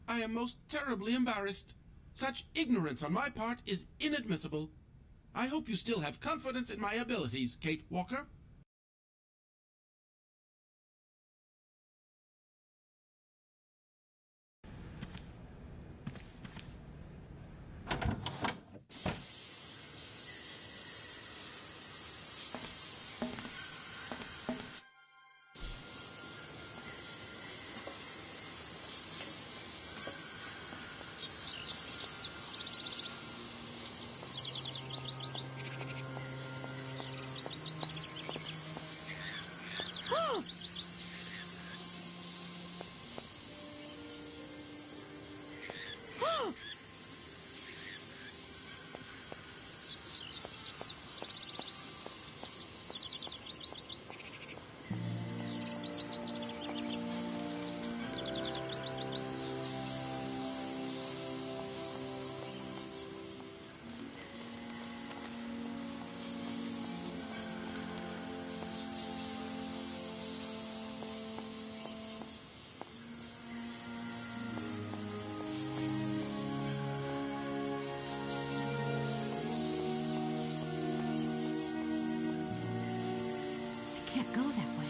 I am most terribly embarrassed. Such ignorance on my part is inadmissible. I hope you still have confidence in my abilities, Kate Walker. Can't go that way.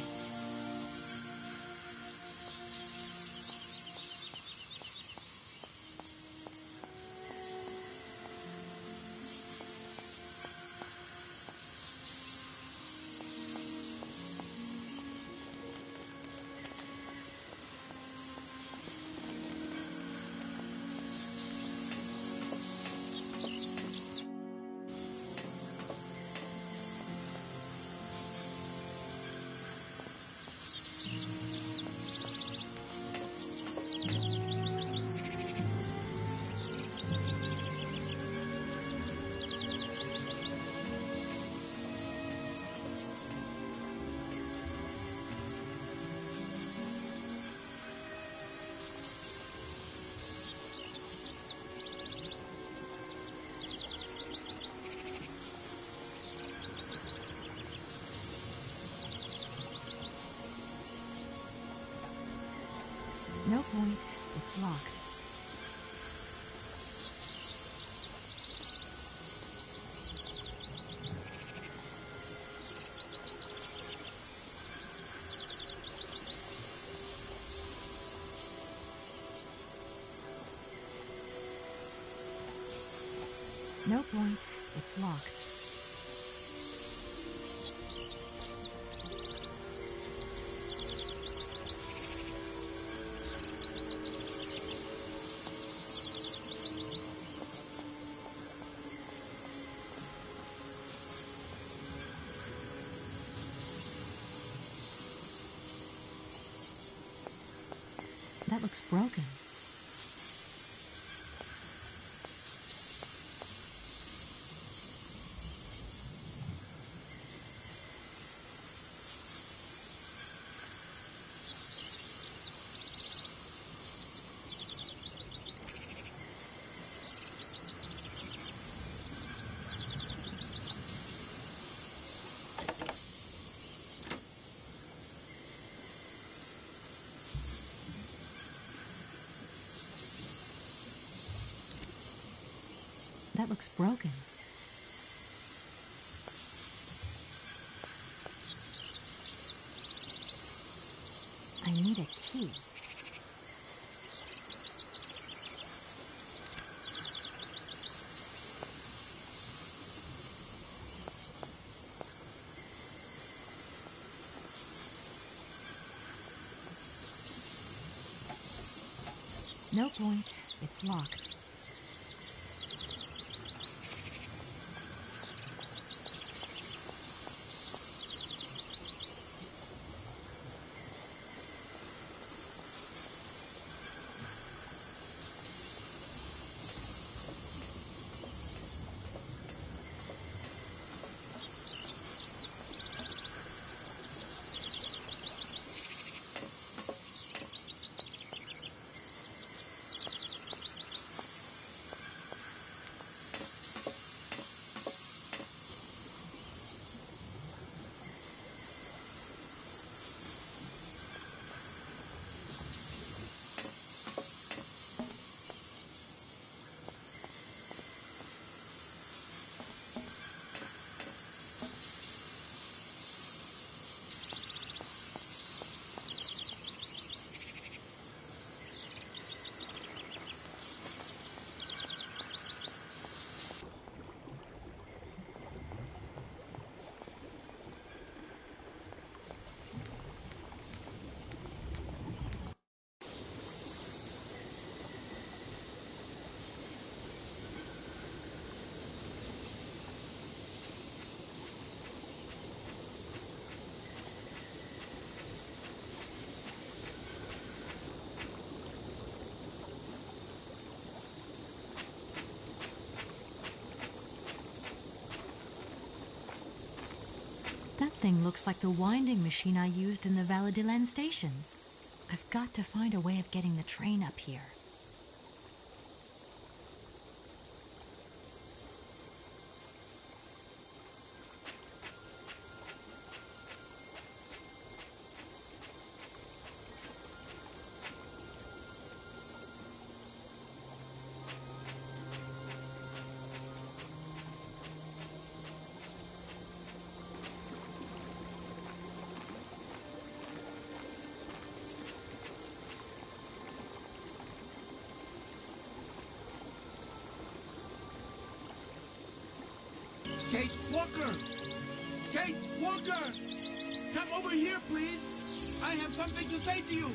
No point. It's locked. No point. It's locked. That looks broken. That looks broken. I need a key. No point. It's locked. thing looks like the winding machine I used in the Valladolid station. I've got to find a way of getting the train up here. Kate Walker! Kate Walker! Come over here, please! I have something to say to you!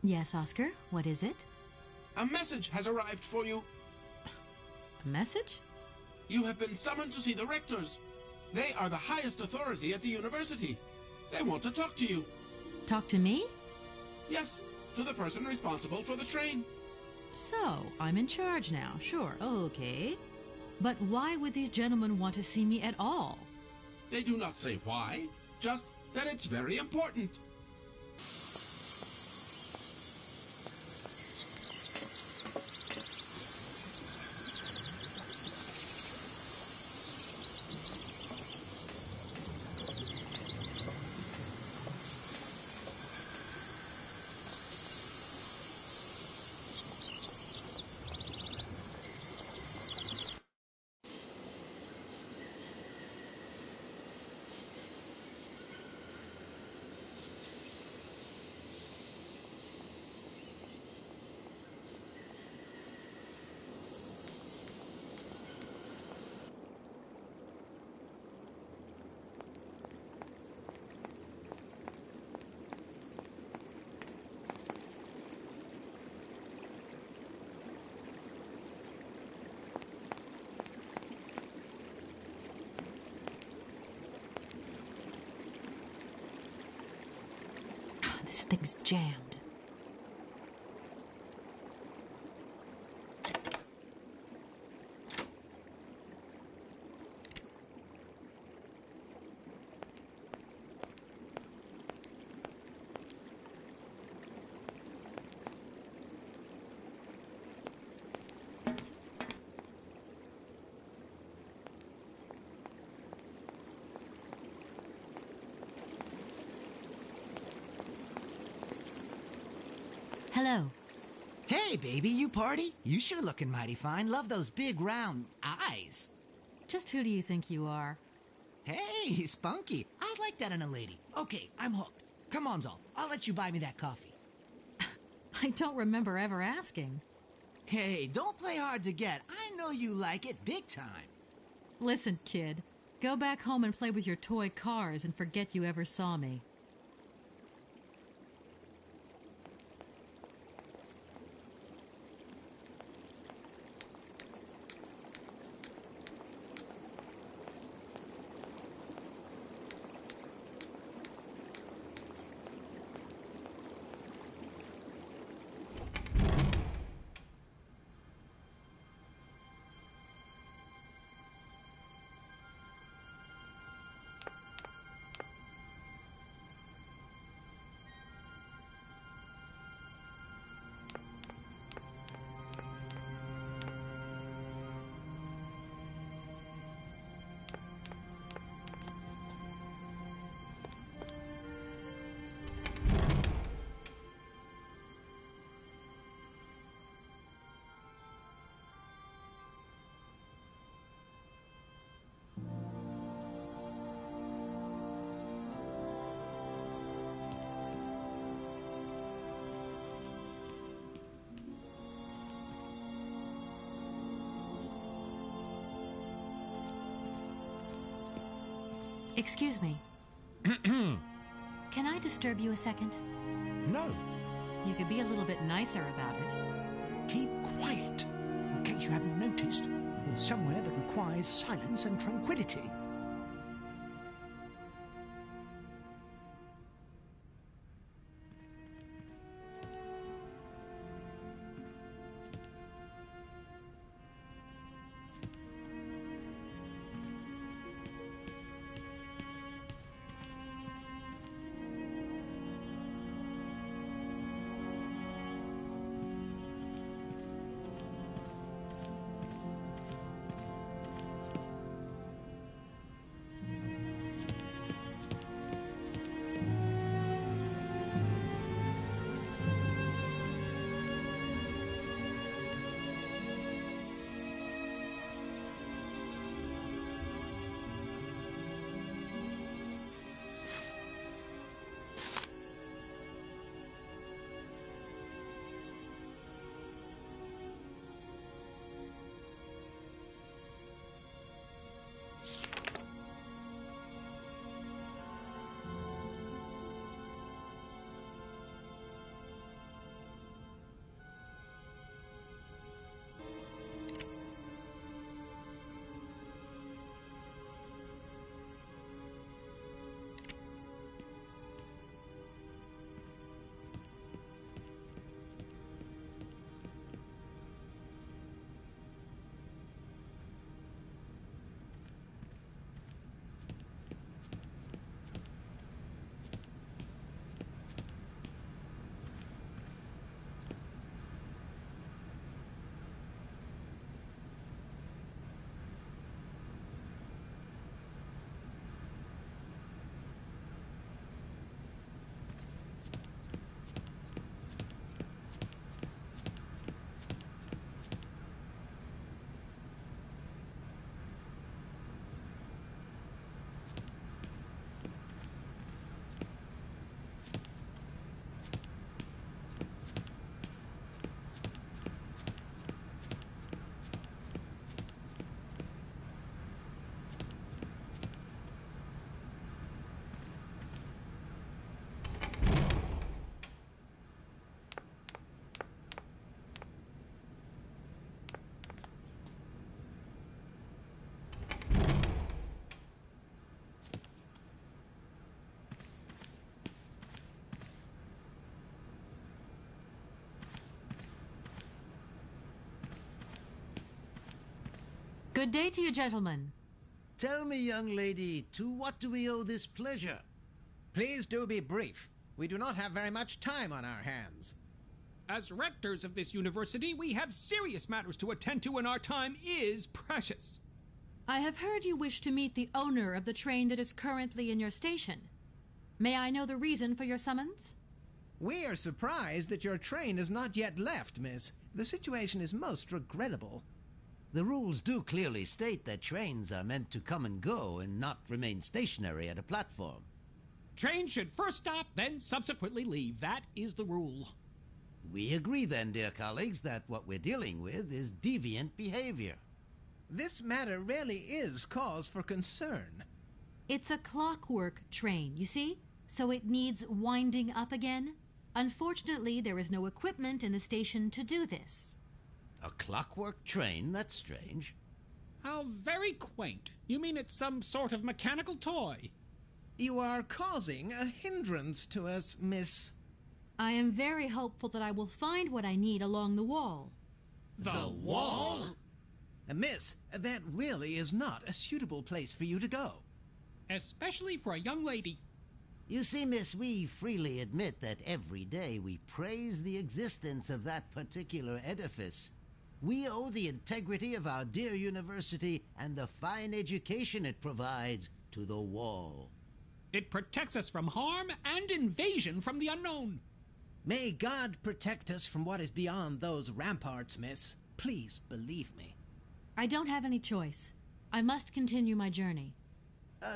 Yes, Oscar, what is it? A message has arrived for you. A message? You have been summoned to see the rectors. They are the highest authority at the university. They want to talk to you. Talk to me? Yes, to the person responsible for the train. So, I'm in charge now, sure, okay. But why would these gentlemen want to see me at all? They do not say why, just that it's very important. This thing's jammed. Hello. Hey, baby, you party? You sure looking mighty fine. Love those big, round eyes. Just who do you think you are? Hey, spunky. I like that in a lady. Okay, I'm hooked. Come on, Zol. I'll let you buy me that coffee. I don't remember ever asking. Hey, don't play hard to get. I know you like it big time. Listen, kid. Go back home and play with your toy cars and forget you ever saw me. Excuse me. Can I disturb you a second? No. You could be a little bit nicer about it. Keep quiet. In case you haven't noticed, we're somewhere that requires silence and tranquility. Good day to you, gentlemen. Tell me, young lady, to what do we owe this pleasure? Please do be brief. We do not have very much time on our hands. As rectors of this university, we have serious matters to attend to, and our time is precious. I have heard you wish to meet the owner of the train that is currently in your station. May I know the reason for your summons? We are surprised that your train has not yet left, miss. The situation is most regrettable. The rules do clearly state that trains are meant to come and go and not remain stationary at a platform. Trains should first stop, then subsequently leave. That is the rule. We agree then, dear colleagues, that what we're dealing with is deviant behavior. This matter really is cause for concern. It's a clockwork train, you see? So it needs winding up again. Unfortunately, there is no equipment in the station to do this. A clockwork train? That's strange. How very quaint. You mean it's some sort of mechanical toy? You are causing a hindrance to us, miss. I am very hopeful that I will find what I need along the wall. The wall? Miss, that really is not a suitable place for you to go. Especially for a young lady. You see, miss, we freely admit that every day we praise the existence of that particular edifice. We owe the integrity of our dear university and the fine education it provides to the wall. It protects us from harm and invasion from the unknown. May God protect us from what is beyond those ramparts, miss. Please believe me. I don't have any choice. I must continue my journey.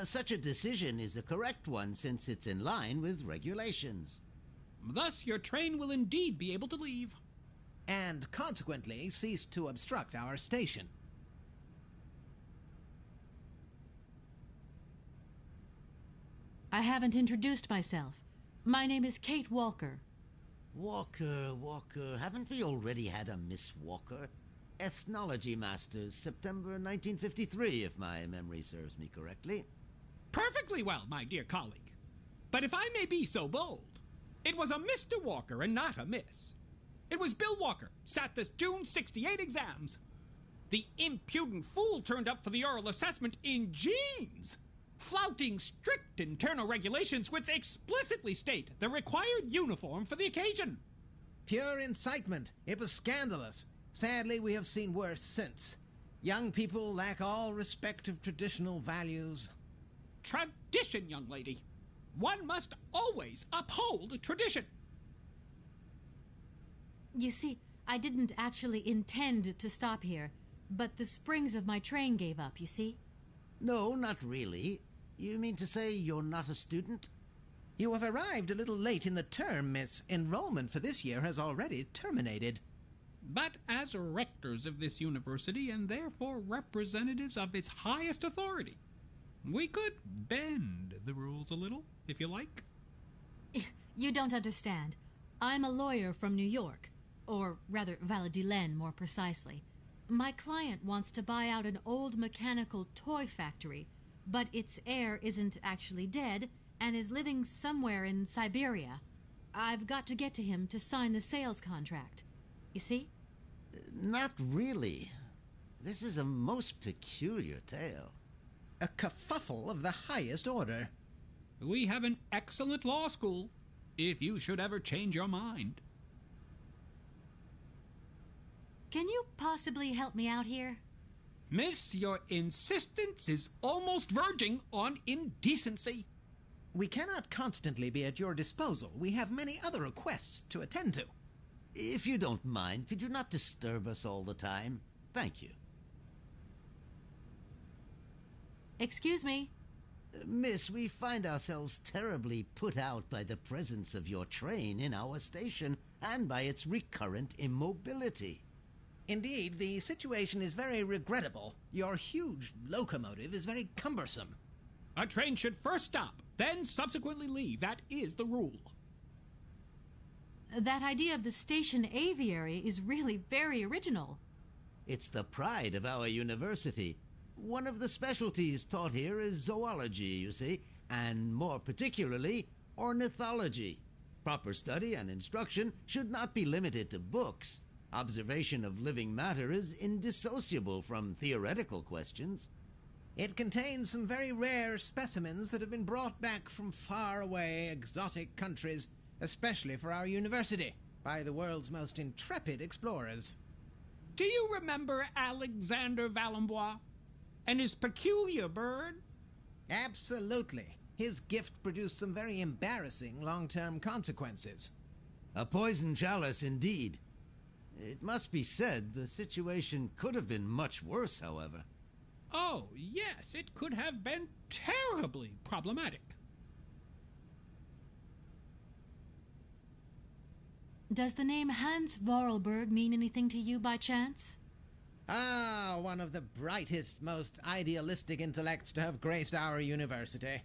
Such a decision is a correct one since it's in line with regulations. Thus, your train will indeed be able to leave. And consequently cease to obstruct our station. I haven't introduced myself. My name is Kate Walker. Walker, haven't we already had a Miss Walker? Ethnology Masters, September 1953, if my memory serves me correctly. Perfectly well, my dear colleague. But if I may be so bold, it was a Mr. Walker and not a Miss. It was Bill Walker, sat the June 68 exams. The impudent fool turned up for the oral assessment in jeans, flouting strict internal regulations which explicitly state the required uniform for the occasion. Pure incitement. It was scandalous. Sadly, we have seen worse since. Young people lack all respect of traditional values. Tradition, young lady. One must always uphold tradition. You see, I didn't actually intend to stop here, but the springs of my train gave up, you see? No, not really. You mean to say you're not a student? You have arrived a little late in the term, miss. Enrollment for this year has already terminated. But as rectors of this university, and therefore representatives of its highest authority, we could bend the rules a little, if you like. You don't understand. I'm a lawyer from New York, or rather Valladolid more precisely. My client wants to buy out an old mechanical toy factory, but its heir isn't actually dead and is living somewhere in Syberia. I've got to get to him to sign the sales contract. You see? Not really. This is a most peculiar tale. A kerfuffle of the highest order. We have an excellent law school, if you should ever change your mind. Can you possibly help me out here? Miss, your insistence is almost verging on indecency. We cannot constantly be at your disposal. We have many other requests to attend to. If you don't mind, could you not disturb us all the time? Thank you. Excuse me. Miss, we find ourselves terribly put out by the presence of your train in our station and by its recurrent immobility. Indeed, the situation is very regrettable. Your huge locomotive is very cumbersome. A train should first stop, then subsequently leave. That is the rule. That idea of the station aviary is really very original. It's the pride of our university. One of the specialties taught here is zoology, you see, and more particularly, ornithology. Proper study and instruction should not be limited to books. Observation of living matter is indissociable from theoretical questions. It contains some very rare specimens that have been brought back from far-away exotic countries, especially for our university, by the world's most intrepid explorers. Do you remember Alexander Valembois and his peculiar bird? Absolutely. His gift produced some very embarrassing long-term consequences. A poison chalice, indeed. It must be said the situation could have been much worse, however. Oh, yes, it could have been terribly problematic. Does the name Hans Vorarlberg mean anything to you by chance? Ah, one of the brightest, most idealistic intellects to have graced our university.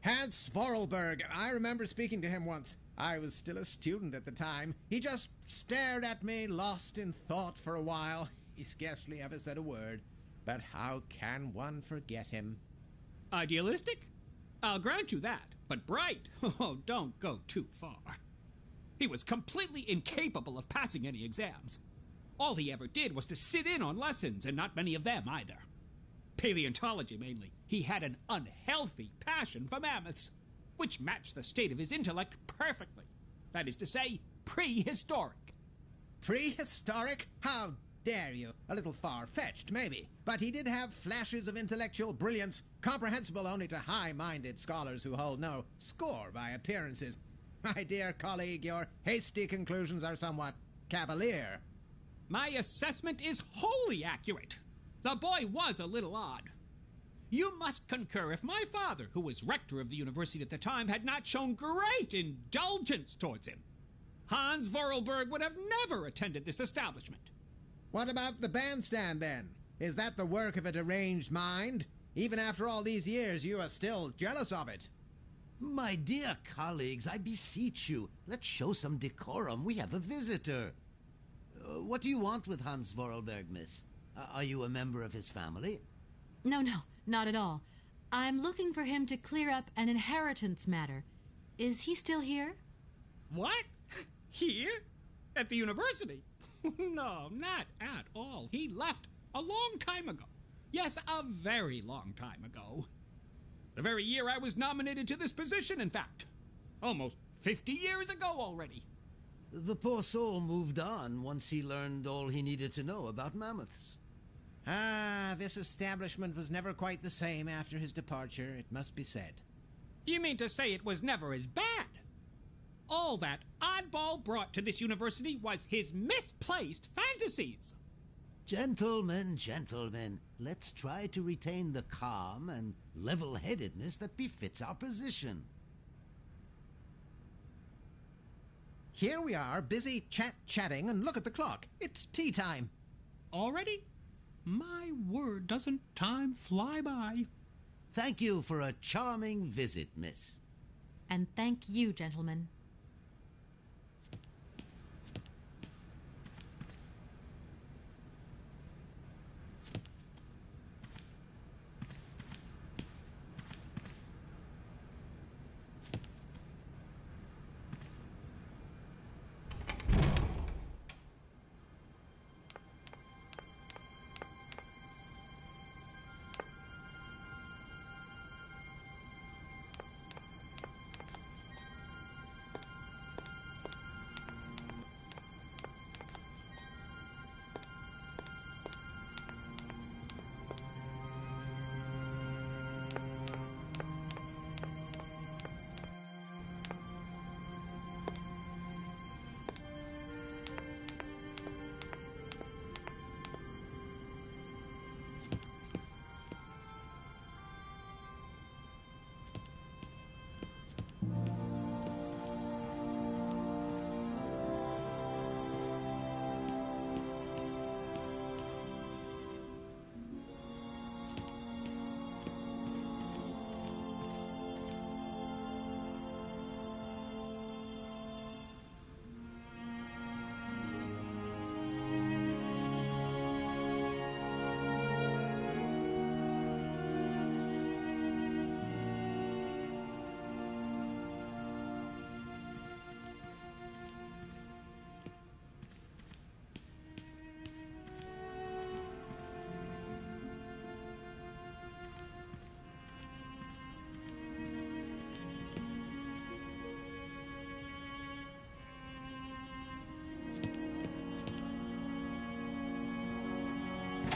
Hans Vorarlberg. I remember speaking to him once. I was still a student at the time. He just stared at me, lost in thought for a while. He scarcely ever said a word. But how can one forget him? Idealistic? I'll grant you that. But bright? Oh, don't go too far. He was completely incapable of passing any exams. All he ever did was to sit in on lessons, and not many of them either. Paleontology, mainly. He had an unhealthy passion for mammoths, which matched the state of his intellect perfectly. That is to say, prehistoric. Prehistoric? How dare you? A little far-fetched, maybe. But he did have flashes of intellectual brilliance, comprehensible only to high-minded scholars who hold no score by appearances. My dear colleague, your hasty conclusions are somewhat cavalier. My assessment is wholly accurate. The boy was a little odd. You must concur if my father, who was rector of the university at the time, had not shown great indulgence towards him. Hans Vorarlberg would have never attended this establishment. What about the bandstand, then? Is that the work of a deranged mind? Even after all these years, you are still jealous of it. My dear colleagues, I beseech you, let's show some decorum. We have a visitor. What do you want with Hans Vorarlberg, miss? Are you a member of his family? No, not at all. I'm looking for him to clear up an inheritance matter. Is he still here? What? Here? At the university? No, not at all. He left a long time ago. Yes, a very long time ago. The very year I was nominated to this position, in fact. Almost 50 years ago already. The poor soul moved on once he learned all he needed to know about mammoths. Ah, this establishment was never quite the same after his departure, it must be said. You mean to say it was never as bad? All that oddball brought to this university was his misplaced fantasies. Gentlemen, let's try to retain the calm and level-headedness that befits our position. Here we are, busy chatting, and look at the clock. It's tea time. Already? My word, doesn't time fly by? Thank you for a charming visit, miss. And thank you, gentlemen.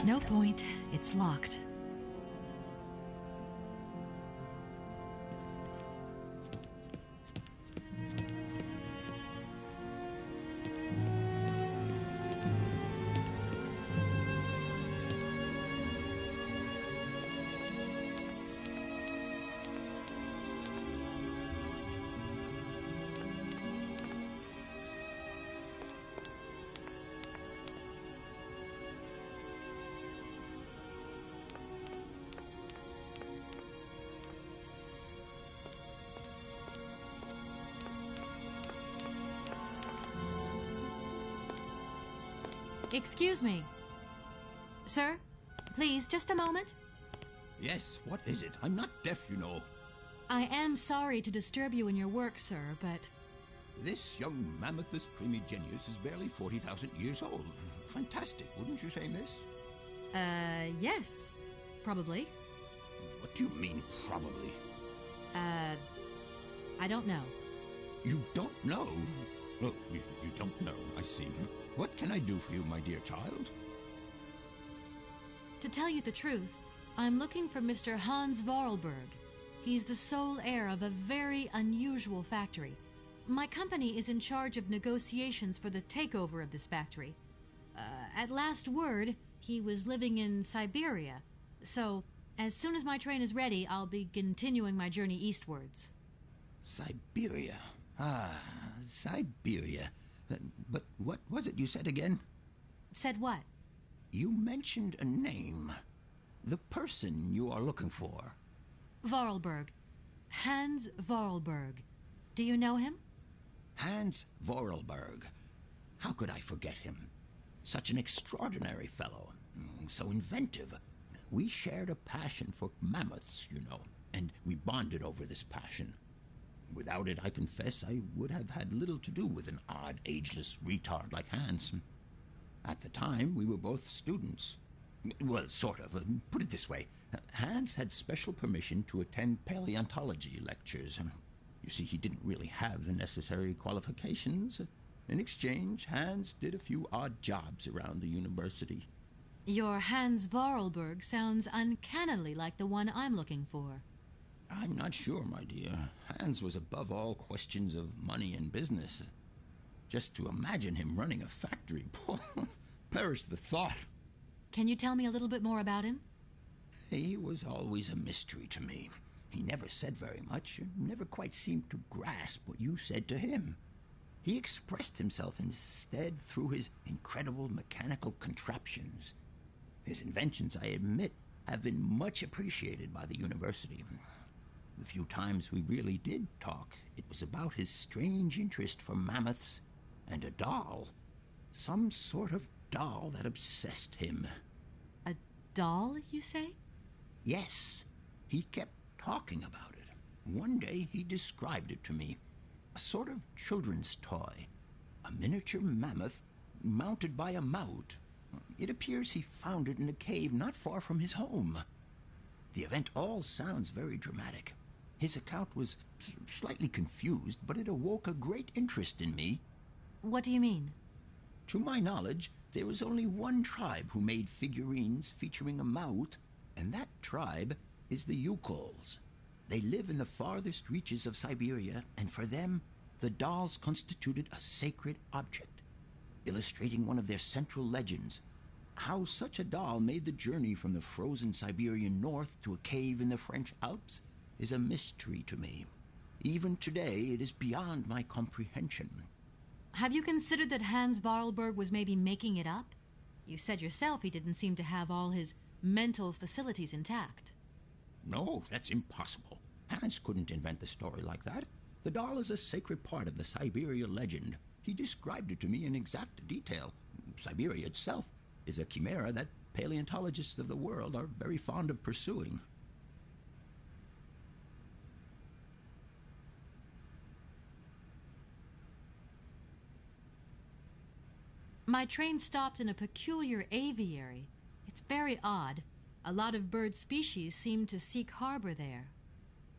No point. It's locked. Excuse me. Sir, please, just a moment. Yes, what is it? I'm not deaf, you know. I am sorry to disturb you in your work, sir, but... This young Mammothus primigenius is barely 40,000 years old. Fantastic, wouldn't you say, miss? Yes. Probably. What do you mean, probably? I don't know. You don't know? Oh, you don't know, I see. What can I do for you, my dear child? To tell you the truth, I'm looking for Mr. Hans Vorarlberg. He's the sole heir of a very unusual factory. My company is in charge of negotiations for the takeover of this factory. At last word, he was living in Syberia. So, as soon as my train is ready, I'll be continuing my journey eastwards. Syberia. Ah, Syberia. But what was it you said again? Said what? You mentioned a name. The person you are looking for. Vorarlberg. Hans Vorarlberg. Do you know him? Hans Vorarlberg. How could I forget him? Such an extraordinary fellow. So inventive. We shared a passion for mammoths, you know, and we bonded over this passion. Without it, I confess, I would have had little to do with an odd, ageless retard like Hans. At the time, we were both students. Well, sort of. Put it this way. Hans had special permission to attend paleontology lectures. You see, he didn't really have the necessary qualifications. In exchange, Hans did a few odd jobs around the university. Your Hans Vorarlberg sounds uncannily like the one I'm looking for. I'm not sure, my dear. Hans was above all questions of money and business. Just to imagine him running a factory, perish the thought. Can you tell me a little bit more about him? He was always a mystery to me. He never said very much, never quite seemed to grasp what you said to him. He expressed himself instead through his incredible mechanical contraptions. His inventions, I admit, have been much appreciated by the university. The few times we really did talk, it was about his strange interest for mammoths and a doll. Some sort of doll that obsessed him. A doll, you say? Yes, he kept talking about it. One day he described it to me. A sort of children's toy. A miniature mammoth mounted by a mout. It appears he found it in a cave not far from his home. The event all sounds very dramatic. His account was slightly confused, but it awoke a great interest in me. What do you mean? To my knowledge, there was only one tribe who made figurines featuring a mout, and that tribe is the Yukols. They live in the farthest reaches of Syberia, and for them, the dolls constituted a sacred object, illustrating one of their central legends. How such a doll made the journey from the frozen Siberian north to a cave in the French Alps is a mystery to me. Even today, it is beyond my comprehension. Have you considered that Hans Vorarlberg was maybe making it up? You said yourself he didn't seem to have all his mental facilities intact. No, that's impossible. Hans couldn't invent a story like that. The doll is a sacred part of the Syberia legend. He described it to me in exact detail. Syberia itself is a chimera that paleontologists of the world are very fond of pursuing. My train stopped in a peculiar aviary. It's very odd. A lot of bird species seem to seek harbor there.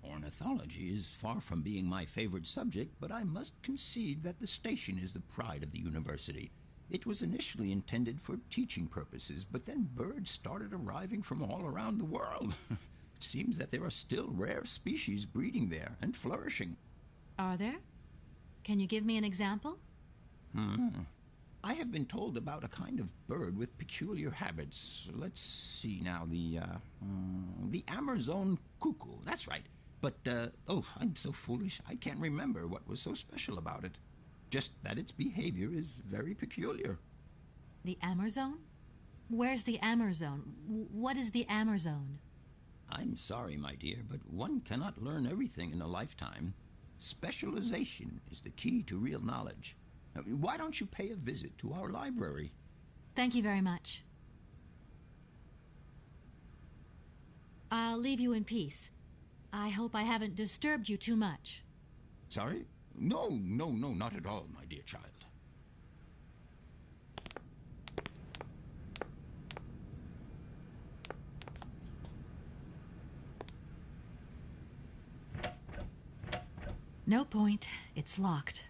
Ornithology is far from being my favorite subject, but I must concede that the station is the pride of the university. It was initially intended for teaching purposes, but then birds started arriving from all around the world. It seems that there are still rare species breeding there and flourishing. Are there? Can you give me an example? I have been told about a kind of bird with peculiar habits. Let's see now, the Amazon cuckoo. That's right. But, I'm so foolish. I can't remember what was so special about it. Just that its behavior is very peculiar. The Amazon? Where's the Amazon? What is the Amazon? I'm sorry, my dear, but one cannot learn everything in a lifetime. Specialization is the key to real knowledge. Why don't you pay a visit to our library? Thank you very much. I'll leave you in peace. I hope I haven't disturbed you too much. Sorry? No, not at all, my dear child. No point. It's locked.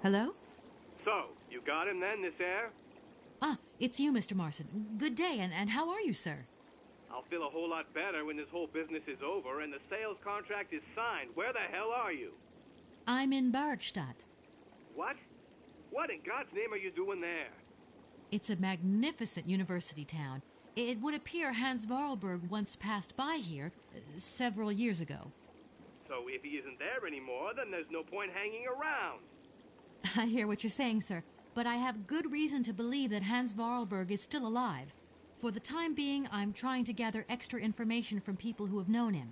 Hello? So, you got him then, this air? Ah, it's you, Mr. Marson. Good day, and how are you, sir? I'll feel a whole lot better when this whole business is over and the sales contract is signed. Where the hell are you? I'm in Barratrockstadt. What? What in God's name are you doing there? It's a magnificent university town. It would appear Hans Vorarlberg once passed by here several years ago. So if he isn't there anymore, then there's no point hanging around. I hear what you're saying, sir, but I have good reason to believe that Hans Vorarlberg is still alive. For the time being, I'm trying to gather extra information from people who have known him.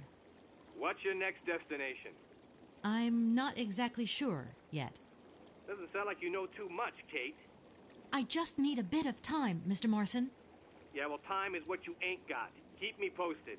What's your next destination? I'm not exactly sure yet. Doesn't sound like you know too much, Kate. I just need a bit of time, Mr. Marson. Yeah, well, time is what you ain't got. Keep me posted.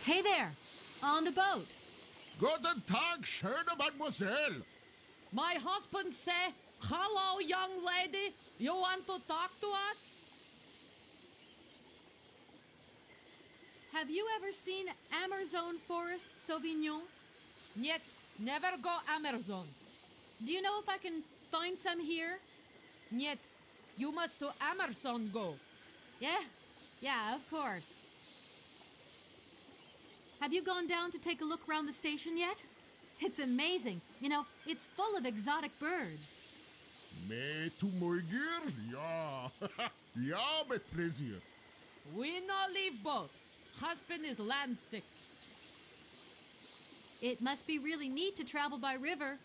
Hey there! On the boat! Guten Tag, schöne Mademoiselle. My husband say, "Hello, young lady. You want to talk to us?" Have you ever seen Amazon Forest Sauvignon? Yet, never go Amazon. Do you know if I can find some here? Yet, you must to Amazon go. Yeah, of course. Have you gone down to take a look around the station yet? It's amazing. You know, it's full of exotic birds. Mais tu moiger? Ja. Ja, met plezier. We no leave boat. Husband is land sick. It must be really neat to travel by river.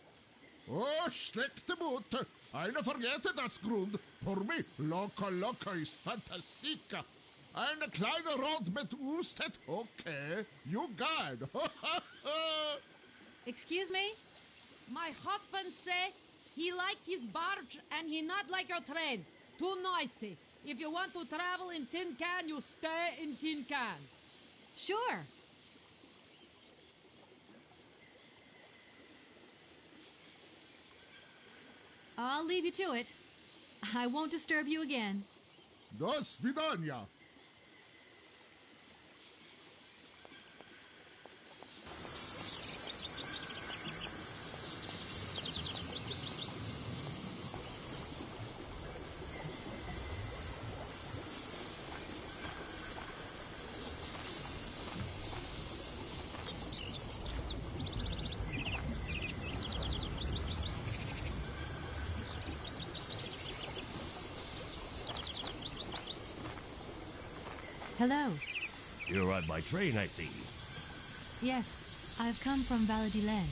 Oh, slechte boot. Eine vergete das Grund. Für mich, locker ist fantastica. Eine kleine Rot mit Ustet, okay. You got. Excuse me? My husband say he like his barge and he not like your train. Too noisy. If you want to travel in tin can, you stay in tin can. Sure. I'll leave you to it. I won't disturb you again. До свидания. Hello. You're on my train, I see. Yes, I've come from Valladolid.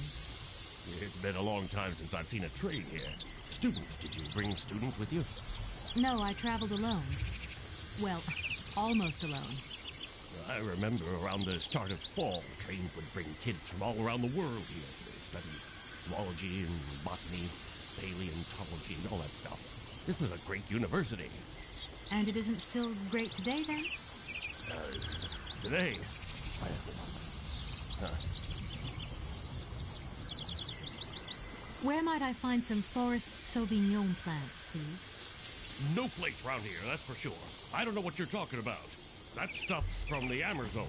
It's been a long time since I've seen a train here. Students, did you bring students with you? No, I traveled alone. Well, almost alone. I remember around the start of fall, trains would bring kids from all around the world here to study zoology and botany, paleontology, and all that stuff. This was a great university. And it isn't still great today, then? Today? Where might I find some Forest Sauvignon plants, please? No place around here, that's for sure. I don't know what you're talking about. That stuff's from the Amazon.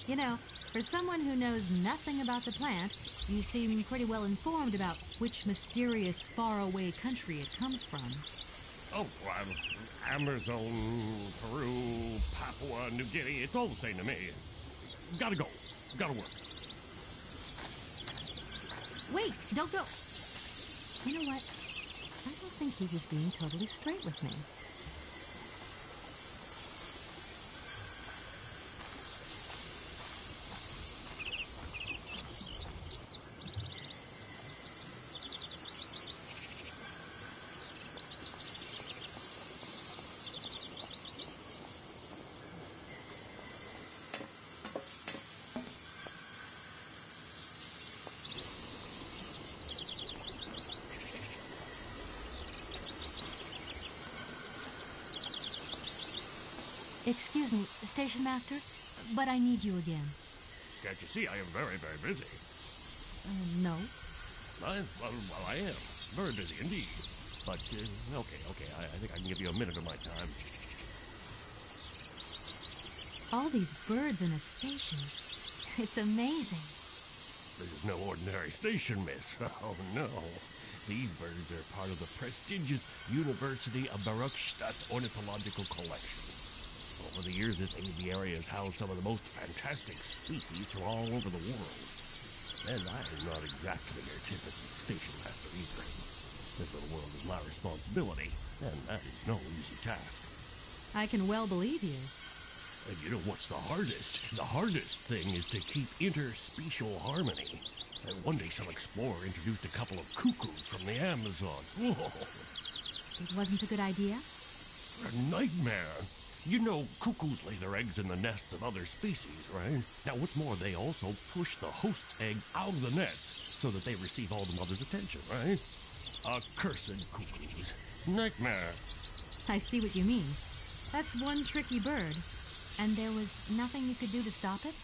You know, for someone who knows nothing about the plant, you seem pretty well informed about which mysterious faraway country it comes from. Oh, Amazon, Peru, Papua, New Guinea, it's all the same to me. Gotta go. Gotta work. Wait, don't go. You know what? I don't think he was being totally straight with me. Excuse me, Station Master, but I need you again. Can't you see I am very, very busy? No. Well, I am. Very busy indeed. But, okay, I think I can give you a minute of my time. All these birds in a station. It's amazing. This is no ordinary station, miss. Oh, no. These birds are part of the prestigious University of Barratrockstadt ornithological collection. Over the years, this aviary has housed some of the most fantastic species from all over the world. And I am not exactly your typical station master either. This little world is my responsibility, and that is no easy task. I can well believe you. And you know what's the hardest? The hardest thing is to keep interspecial harmony. And one day some explorer introduced a couple of cuckoos from the Amazon. Whoa! It wasn't a good idea? A nightmare. You know, cuckoos lay their eggs in the nests of other species, right? Now, what's more, they also push the host's eggs out of the nest so that they receive all the mother's attention, right? Accursed cuckoos. Nightmare. I see what you mean. That's one tricky bird. And there was nothing you could do to stop it?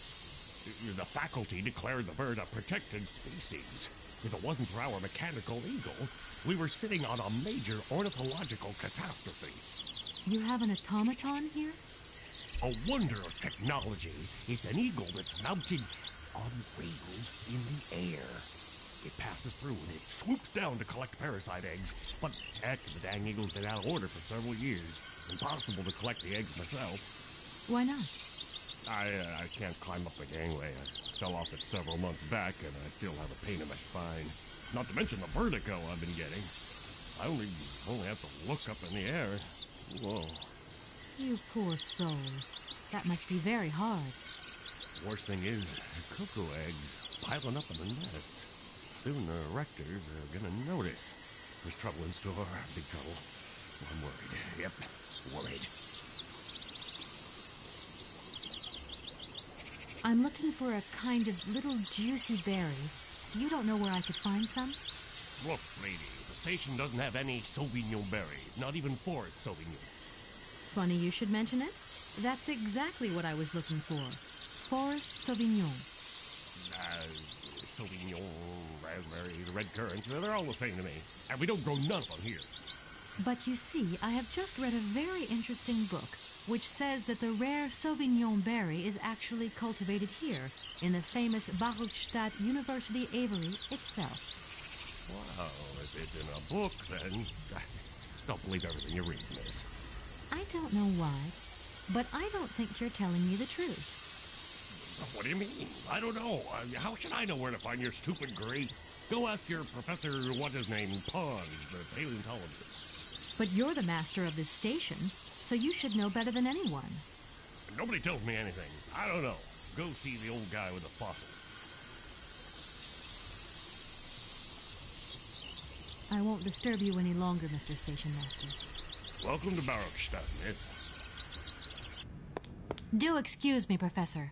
The faculty declared the bird a protected species. If it wasn't for our mechanical eagle, we were sitting on a major ornithological catastrophe. You have an automaton here? A wonder of technology. It's an eagle that's mounted on wheels in the air. It passes through and it swoops down to collect parasite eggs. But heck, the dang eagle's been out of order for several years. Impossible to collect the eggs myself. Why not? I can't climb up the gangway. I fell off it several months back, and I still have a pain in my spine. Not to mention the vertigo I've been getting. I only have to look up in the air. Whoa. You poor soul. That must be very hard. The worst thing is, cuckoo eggs piling up in the nests. Soon the rectors are gonna notice. There's trouble in store, big trouble. I'm worried. Yep, worried. I'm looking for a kind of little juicy berry. You don't know where I could find some? Look, lady, the station doesn't have any Sauvignon berries, not even Forest Sauvignon. Funny you should mention it. That's exactly what I was looking for. Forest Sauvignon. Sauvignon, raspberries, red currants, they're all the same to me. And we don't grow none of them here. But you see, I have just read a very interesting book which says that the rare Sauvignon berry is actually cultivated here, in the famous Barratrockstadt University aviary itself. Wow, if it's in a book, then I don't believe everything you read, miss. I don't know why, but I don't think you're telling me the truth. What do you mean? I don't know. How should I know where to find your stupid grape? Go ask your Professor, what's-his-name, Ponge, the paleontologist. But you're the master of this station, so you should know better than anyone. Nobody tells me anything. I don't know. Go see the old guy with the fossils. I won't disturb you any longer, Mr. Station Master. Welcome to Barratrockstadt, miss. Do excuse me, Professor.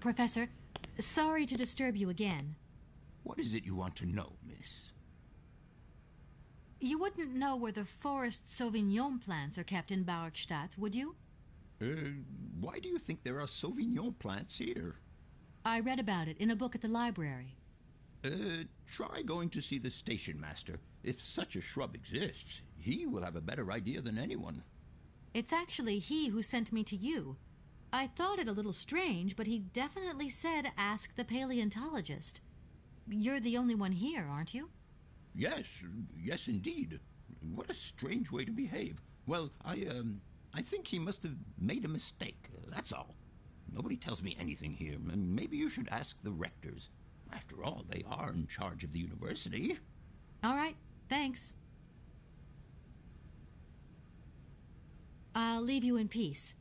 Professor, sorry to disturb you again. What is it you want to know, miss? You wouldn't know where the Forest Sauvignon plants are kept in Barratrockstadt, would you? Why do you think there are Sauvignon plants here? I read about it in a book at the library. Try going to see the station master. If such a shrub exists, he will have a better idea than anyone. It's actually he who sent me to you. I thought it a little strange, but he definitely said ask the paleontologist. You're the only one here, aren't you? Yes, indeed. What a strange way to behave. Well, I think he must have made a mistake, that's all. Nobody tells me anything here. Maybe you should ask the rectors. After all, they are in charge of the university. All right, thanks. I'll leave you in peace.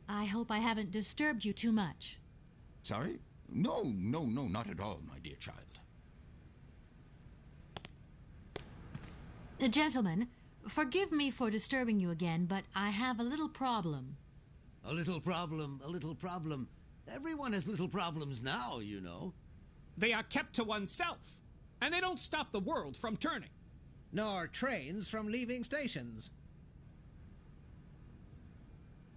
I hope I haven't disturbed you too much. Sorry? No, not at all, my dear child. Gentlemen, forgive me for disturbing you again, but I have a little problem. A little problem. Everyone has little problems now, you know. They are kept to oneself, and they don't stop the world from turning. Nor trains from leaving stations.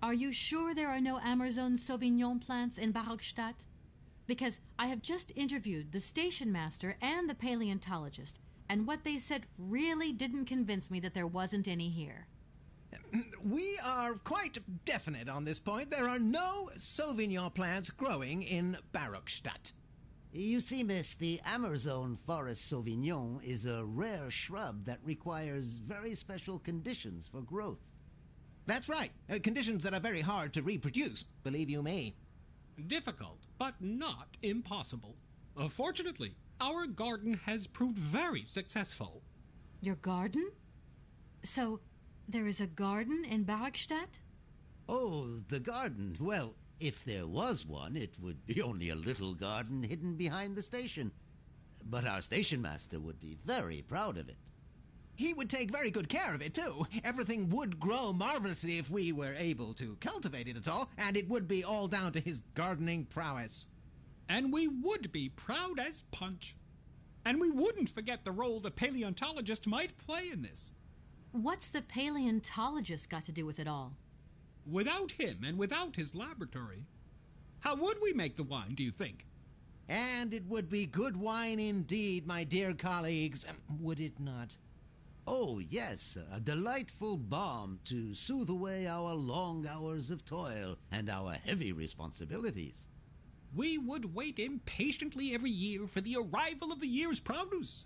Are you sure there are no Amazon Sauvignon plants in Barratrockstadt? Because I have just interviewed the station master and the paleontologist, and what they said really didn't convince me that there wasn't any here. We are quite definite on this point. There are no Sauvignon plants growing in Barratrockstadt. You see, miss, the Amazon Forest Sauvignon is a rare shrub that requires very special conditions for growth. That's right. Conditions that are very hard to reproduce, believe you me. Difficult, but not impossible. Fortunately, our garden has proved very successful. Your garden? So, there is a garden in Barratrockstadt? Oh, the garden. Well, if there was one, it would be only a little garden hidden behind the station. But our station master would be very proud of it. He would take very good care of it, too. Everything would grow marvelously if we were able to cultivate it at all, and it would be all down to his gardening prowess. And we would be proud as punch. And we wouldn't forget the role the paleontologist might play in this. What's the paleontologist got to do with it all? Without him and without his laboratory, how would we make the wine, do you think? And it would be good wine indeed, my dear colleagues, would it not? Oh, yes, a delightful balm to soothe away our long hours of toil and our heavy responsibilities. We would wait impatiently every year for the arrival of the year's produce.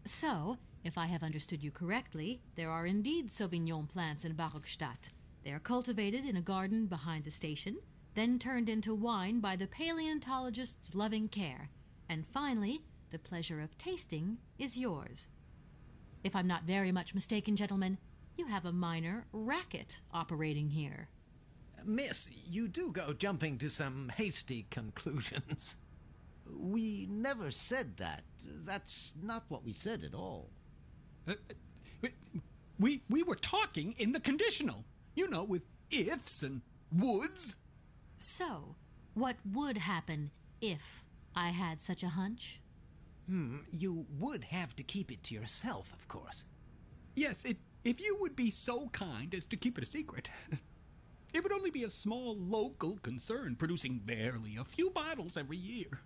So, if I have understood you correctly, there are indeed Sauvignon plants in Barratrockstadt. They are cultivated in a garden behind the station, then turned into wine by the paleontologist's loving care, and finally, the pleasure of tasting is yours. If I'm not very much mistaken, gentlemen, you have a minor racket operating here. Miss, you do go jumping to some hasty conclusions. We never said that. That's not what we said at all. We were talking in the conditional, you know, with ifs and woulds. So, what would happen if I had such a hunch? You would have to keep it to yourself, of course. Yes, if you would be so kind as to keep it a secret. It would only be a small local concern, producing barely a few bottles every year.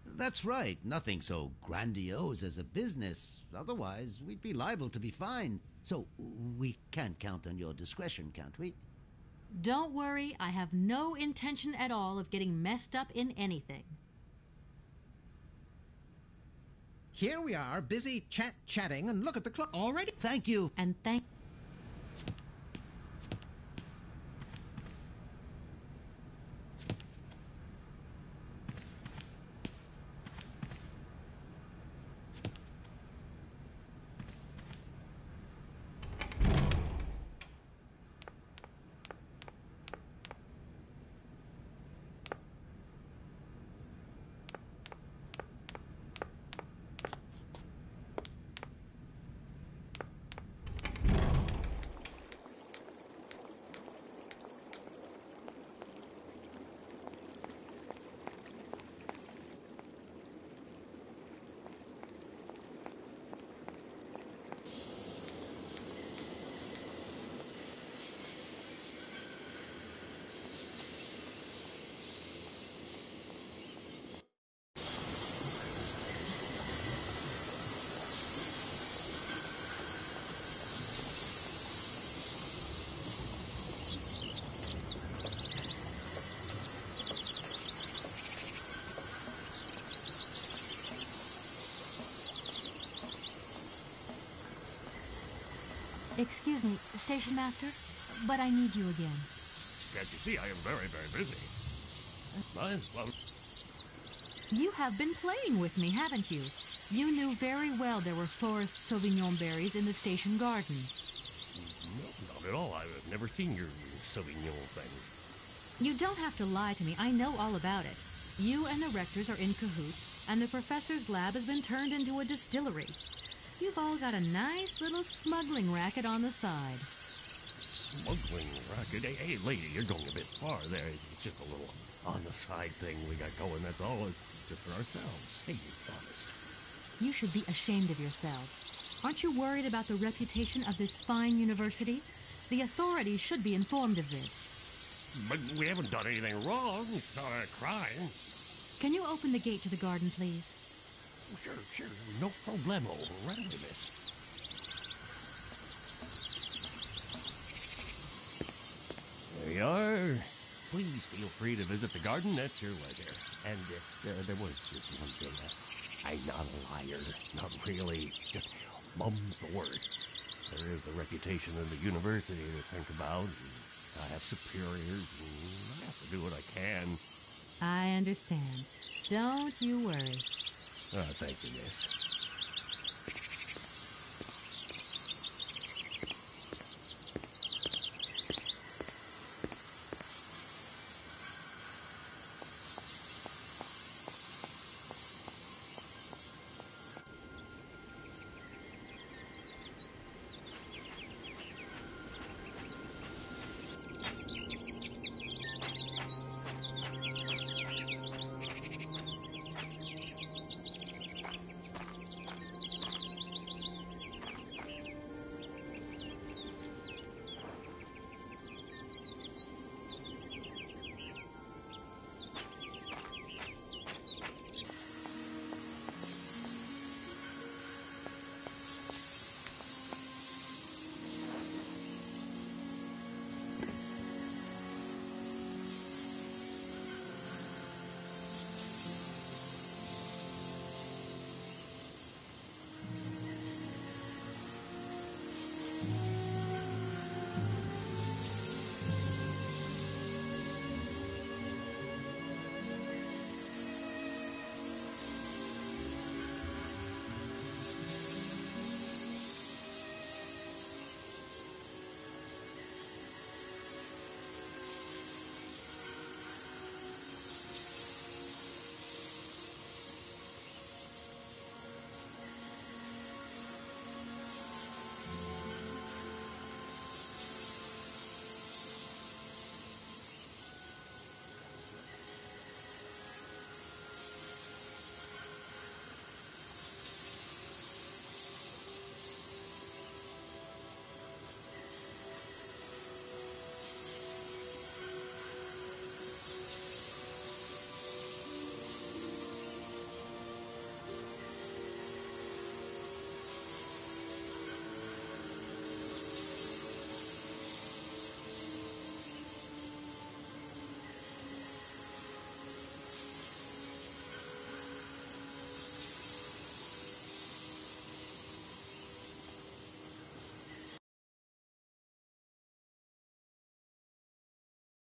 That's right. Nothing so grandiose as a business. Otherwise, we'd be liable to be fined. So we can't count on your discretion, can't we? Don't worry, I have no intention at all of getting messed up in anything. Here we are, busy chatting, and look at the clock already. Thank you. And thank... Excuse me, Station Master, but I need you again. Can't you see I am very, very busy? Well, You have been playing with me, haven't you? You knew very well there were forest Sauvignon berries in the station garden. no, not at all. I've never seen your Sauvignon things. You don't have to lie to me. I know all about it. You and the rectors are in cahoots, and the professor's lab has been turned into a distillery. You've all got a nice little smuggling racket on the side. Smuggling racket? Hey, lady, you're going a bit far there. It's just a little on-the-side thing we got going, that's all. It's just for ourselves. Hey, honest. You should be ashamed of yourselves. Aren't you worried about the reputation of this fine university? The authorities should be informed of this. But we haven't done anything wrong. It's not a crime. Can you open the gate to the garden, please? Oh, sure. No problemo. Right away, miss. There you are. Please feel free to visit the garden at your leisure. And there was just one thing. I'm not a liar. Not really. Just mum's the word. There is the reputation of the university to think about. I have superiors, and I have to do what I can. I understand. Don't you worry. Thank you, miss.